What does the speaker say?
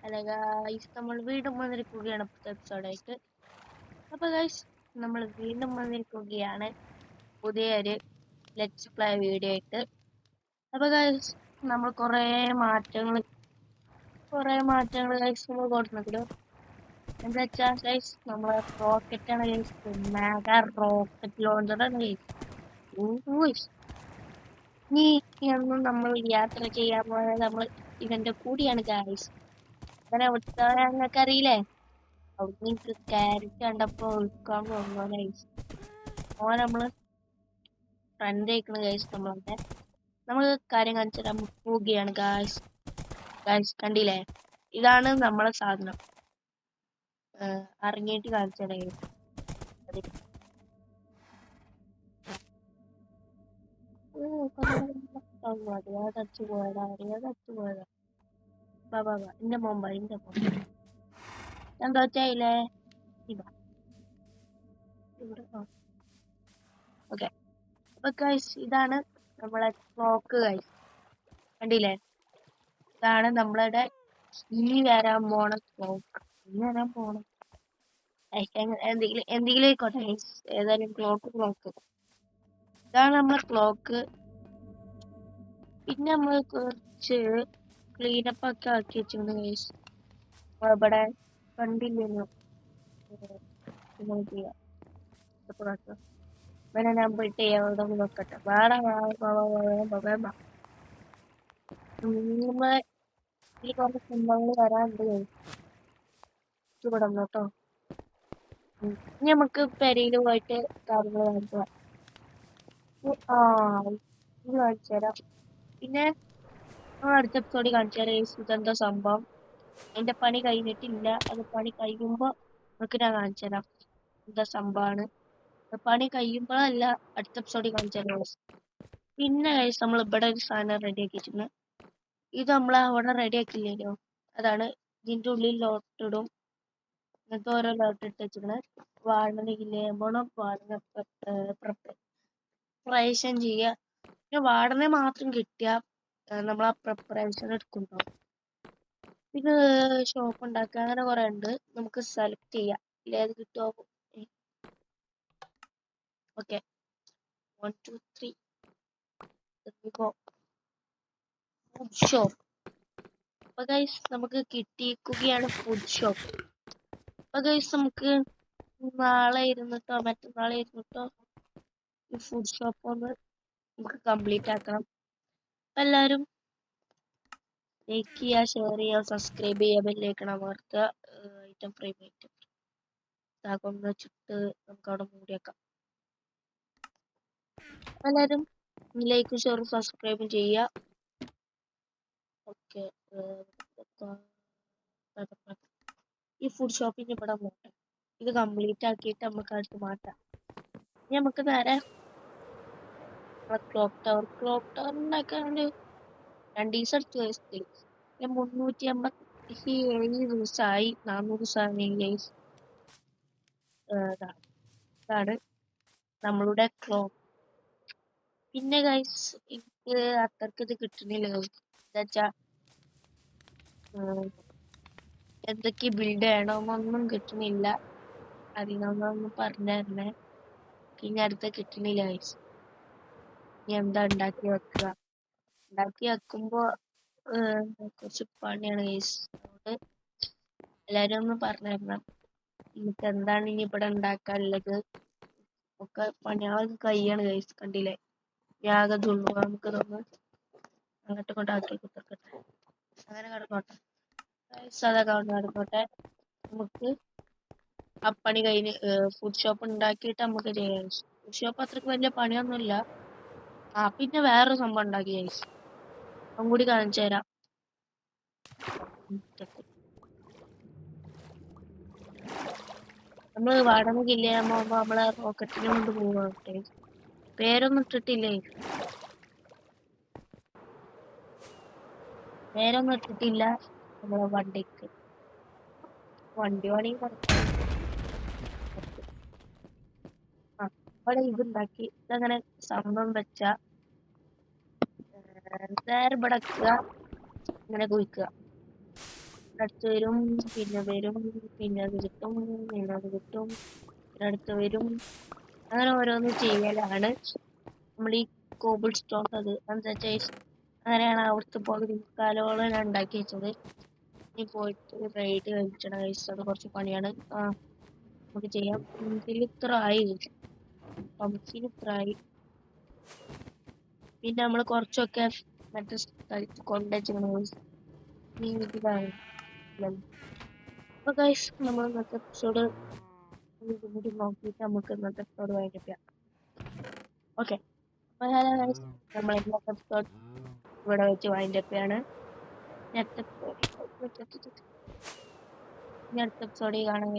Hello guys, നമ്മൾ വീണ്ടും വന്നിരിക്കുകയാണ് പുതിയ എപ്പിസോഡായിട്ട്. അപ്പോൾ ഗായ്സ്, നമ്മൾ വീണ്ടും വന്നിരിക്കുകയാണ് പുതിയൊരു ലെറ്റ്സ് പ്ലേ വീഡിയോ ആയിട്ട്. അപ്പോൾ ഗായ്സ്, നമ്മൾ കുറേ മാറ്റങ്ങൾ ഗായ്സ് നമ്മൾ കൊടുക്കുന്നുണ്ടല്ലോ. എന്താ വെച്ചാൽ ഗായ്സ്, നമ്മളെ റോക്കറ്റാണ് ഗായ്സ്, മെഗാ റോക്കറ്റ് ലോഞ്ചറാണ് ഗായ്സ്. നീ അന്ന് നമ്മൾ യാത്ര ചെയ്യാൻ പോയത് നമ്മൾ ഇവന്റെ കൂടിയാണ് ഗായ്സ്. അങ്ങനെ വിട്ടാൽ ഞങ്ങൾക്ക് അറിയില്ലേ. അവിടുന്ന് എനിക്ക് ക്യാരറ്റ് കണ്ടപ്പോ ഒഴുക്കാൻ തോന്നുന്നു ഗൈസ്. ഓൻ നമ്മള് ഫ്രണ്ട് അയക്കണ ഗൈസ്. നമ്മൾ കാര്യം കാണിച്ചു തരാൻ പോവുകയാണ് ഗായ്സ്. കണ്ടില്ലേ, ഇതാണ് നമ്മളെ സാധനം. ഇറങ്ങിയിട്ട് കാണിച്ചു തരാം ഗൈസ്. ടച്ച് പോയതാ ബാബാ എന്റെ മുമ്പ എന്താ വെച്ചായില്ലേ ഇവിടെ. ഓക്കെ, അപ്പൊ ഗൈസ്, ഇതാണ് നമ്മളെ ക്ലോക്ക് ഗൈസ്. കണ്ടില്ലേ, ഇതാണ് നമ്മളുടെ ഇനി വരാൻ പോണ ക്ലോക്ക്. എന്തെങ്കിലും ആയിക്കോട്ടെ ഗൈസ്, ഏതായാലും ക്ലോക്ക് ഇതാണ് നമ്മളെ ക്ലോക്ക്. പിന്നെ നമ്മൾ കുറച്ച് ക്ലീനപ്പ് ഒക്കെ ആക്കി വെച്ചിട്ടുണ്ട് ഗൈസ്. ഇവിടെ കണ്ടില്ലല്ലോ. പിന്നെ ഞാൻ പോയിട്ട് എവിടെ നോക്കട്ടെ. വേറെ ഇതിൽ കുറച്ച് സംഭവങ്ങൾ വരാനുണ്ട് ചൂടണം കേട്ടോ. ഇനി നമുക്ക് പെരയിൽ പോയിട്ട് കാര്യങ്ങൾ കാണിക്കാം. കാണിച്ചു തരാം. പിന്നെ അടുത്ത എപ്പിസോഡിൽ കാണിച്ചു തരാം ഇതെന്താ സംഭവം. എന്റെ പണി കഴിഞ്ഞിട്ടില്ല. അത് പണി കഴിയുമ്പോ നമുക്ക് ഞാൻ കാണിച്ചു തരാം എന്താ സംഭവമാണ്. പണി കഴിയുമ്പോഴല്ല, അടുത്ത എപ്പിസോഡിൽ കാണിച്ചു തരാം. പിന്നെ കഴിച്ച് നമ്മൾ ഇവിടെ ഒരു സാധനം റെഡി ആക്കിയിട്ടുണ്ട്. ഇത് നമ്മൾ അവിടെ റെഡി ആക്കില്ലല്ലോ, അതാണ്. ഇതിന്റെ ഉള്ളിൽ ലോട്ടിടും. ഇങ്ങനത്തെ ഓരോ ലോട്ട് ഇട്ട് വെച്ചിട്ടുണ്ട്. വാടനയില്ലേ പോണം, പ്രിപ്പറേഷൻ ചെയ്യുക. പിന്നെ വാടനെ മാത്രം കിട്ടിയാൽ നമ്മൾ ആ പ്രിപ്പറേഷൻ എടുക്കുന്നുണ്ടോ. പിന്നെ ഷോപ്പ് ഉണ്ടാക്കുക, അങ്ങനെ കുറെ ഉണ്ട്. നമുക്ക് സെലക്ട് ചെയ്യാം ഏത് കിട്ടുമോ. Okay, 1 2 3 food shop. അപ്പൊ ഗൈസ്, നമുക്ക് കിട്ടിയിരിക്കുകയാണ് ഫുഡ് ഷോപ്പ്. അപ്പൊ ഗൈസ്, നമുക്ക് നാളെ ഇരുന്നിട്ടോ മറ്റന്നാളെ ഇരുന്നിട്ടോ ഈ ഫുഡ് ഷോപ്പ് ഒന്ന് നമുക്ക് കംപ്ലീറ്റ് ആക്കണം. എല്ലാവരും ലൈക്ക് ചെയ്യുക, ഷെയർ ചെയ്യുക, സബ്സ്ക്രൈബ് ചെയ്യുക, ബെല്ലൈക്കൺ അമർത്തുക. ഐറ്റം ഫ്രെയിം ഇതാക്കൊന്ന് വെച്ചിട്ട് നമുക്ക് അവിടെ മൂടിയേക്കാം. എല്ലാവരും ലൈക്കും ഷെയറും സബ്സ്ക്രൈബും ചെയ്യുക. ഓക്കെ, ഈ ഫുഡ് ഷോപ്പിന് ഇവിടെ പോട്ടെ. ഇത് കംപ്ലീറ്റ് ആക്കിയിട്ട് നമുക്ക് അടുത്ത് മാറ്റാം. ഇനി നമുക്ക് നേരെ ക്ലോക്ക് ടവർ ഉണ്ടാക്കാൻ 2 ദിവസം എടുത്തു വയസ്സിൽ 387 ദിവസമായി. 400 സാധനം. ഇതാണ് നമ്മളുടെ ക്ലോക്ക്. പിന്നെ ഗൈസ്, എനിക്ക് അത്രക്ക് ഇത് കിട്ടണില്ല. എന്താ എന്തൊക്കെ ബിൽഡ് ചെയ്യണമെന്നൊന്നും കിട്ടണില്ല. അതിനൊന്നും പറഞ്ഞു തരണേ. ഇനി അടുത്ത കിട്ടണില്ല ഗൈസ്. ഇനി എന്താ ഉണ്ടാക്കി വെക്കുമ്പോ കുറച്ച് പണിയാണ് ഗൈസ്. അതുകൊണ്ട് എല്ലാരും ഒന്ന് പറഞ്ഞു തരണം നമുക്ക് എന്താണ് ഇനി ഇവിടെ ഉണ്ടാക്കാനുള്ളത്. ഒക്കെ പണിയാളൊക്കെ കയ്യാണ് ഗൈസ്. കണ്ടില്ലേ, യാഗതുള്ളൂ. നമുക്ക് ഇതൊന്ന് അങ്ങോട്ട് കൊണ്ടാക്കി കുത്തിർക്കട്ടെ. അങ്ങനെ കിടന്നോട്ടെ അതൊക്കെ കിടന്നോട്ടെ. നമുക്ക് ആ പണി കഴിഞ്ഞ് ഫുഡ് ഷോപ്പ് ഉണ്ടാക്കിയിട്ട് നമുക്ക് ചെയ്യാം. ഫുഡ് ഷോപ്പ് അത്രക്ക് വലിയ പണിയൊന്നുമില്ല. പിന്നെ വേറൊരു സംഭവം ഉണ്ടാക്കി ഗൈസ്, അതും കൂടി കാണിച്ചു തരാം. നമ്മള് വാടക ജില്ലയാകുമ്പോ നമ്മളെ റോക്കറ്റിനെ കൊണ്ട് പോവാട്ടെ. പേരൊന്നും ഇട്ടിട്ടില്ലേ, നമ്മളെ വണ്ടിക്ക്. വണ്ടി വേണമെങ്കിൽ അവിടെ ഇതുണ്ടാക്കി ഇതങ്ങനെ സംഭവം വെച്ച നേരെ ഇവിടെ ഇങ്ങനെ കുഴിക്കുക. അടുത്ത് വരും, പിന്നെ വരും, പിന്നെ അത് കിട്ടും, പിന്നെ അത് കിട്ടും, പിന്നെ അടുത്ത് വരും. അങ്ങനെ ഓരോന്ന് ചെയ്യലാണ് നമ്മൾ ഈ കോബിൾ സ്റ്റോൺ. അത് എന്താ വെച്ചാൽ അങ്ങനെയാണ് അവിടുത്തെ പകുതി മുക്കാലോളം ഞാൻ ഉണ്ടാക്കി വെച്ചത്. ഇനി പോയിട്ട് റൈഡ് കഴിച്ചണം കഴിച്ചത്. അത് കുറച്ച് പണിയാണ്. നമുക്ക് ചെയ്യാം. ഇത്ര ആയി, പംസിൽ ഇത്ര ആയി. പിന്നെ നമ്മൾ കുറച്ചൊക്കെ മറ്റേ സ്ഥലത്ത് കൊണ്ടുവച്ചിരുന്നു. ഈ ഇതിലാണ്. അപ്പൊ ഗൈസ്, നമ്മൾ ഇന്നത്തെ എപ്പിസോഡ് കൂടി നോക്കിയിട്ട് നമുക്ക് ഇന്നത്തെ എപ്പിസോഡ് വൈകിട്ട്. ഓക്കെ, അപ്പൊ നമ്മൾ ഇന്നത്തെ എപ്പിസോഡ് ഇവിടെ വെച്ച് വൈൻഡപ്പ് ചെയ്യാണ്. അടുത്ത എപ്പിസോഡിൽ കാണുക.